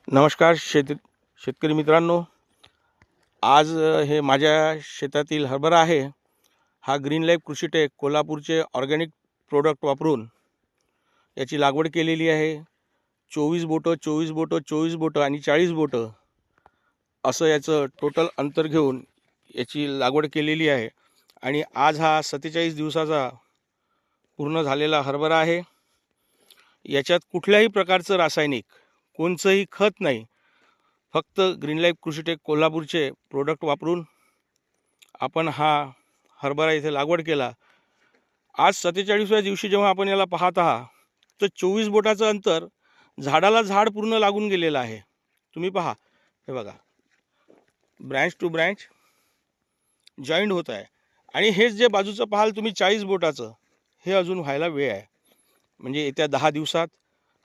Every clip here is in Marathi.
नमस्कार शेतकरी मित्रांनो, आज हे माझ्या शेतातील हरभरा आहे. हा ग्रीन लाईफ कृषीटेक कोल्हापूरचे ऑर्गॅनिक प्रोडक्ट वापरून याची लागवड केलेली आहे. 24 बोटं 24 बोटं 24 बोटं आणि 40 बोटं असं याचं टोटल अंतर घेऊन याची लागवड केलेली आहे. आणि आज हा 47 दिवसाचा पूर्ण झालेला हरभरा आहे. याच्यात कुठल्याही प्रकारचं रासायनिक कोणचंही खत नाही, फक्त ग्रीन लाईफ कृषीटेक कोल्हापूरचे प्रोडक्ट वापरून आपण हा हरभरा इथे लागवड केला. आज 47व्या दिवशी जेव्हा आपण याला पाहत आहात तर 24 बोटाचं अंतर झाडाला झाड पूर्ण लागून गेलेलं आहे. तुम्ही पहा, हे बघा, ब्रँच टू ब्रँच जॉईंट होत आहे. आणि हेच जे बाजूचं पाहाल तुम्ही 40 बोटाचं, हे अजून व्हायला वेळ आहे. म्हणजे येत्या 10 दिवसात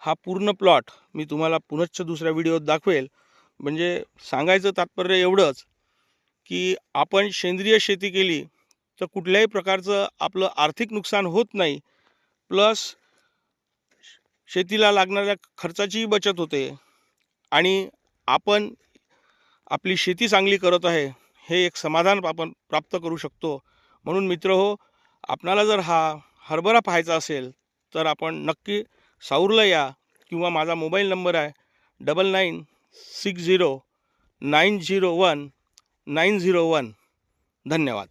हा पूर्ण प्लॉट मी तुम्हाला पुनश्च दुसऱ्या व्हिडिओत दाखवेल. म्हणजे सांगायचं तात्पर्य एवढंच की आपण सेंद्रिय शेती केली तर कुठल्याही प्रकारचं आपलं आर्थिक नुकसान होत नाही, प्लस शेतीला लागणाऱ्या खर्चाचीही बचत होते आणि आपण आपली शेती चांगली करत आहे हे एक समाधान आपण प्राप्त करू शकतो. म्हणून मित्रहो, आपणाला जर हा हरभरा पाहायचा असेल तर आपण नक्की साऊरला या, किंवा माझा मोबाईल नंबर आहे 9960901901. धन्यवाद.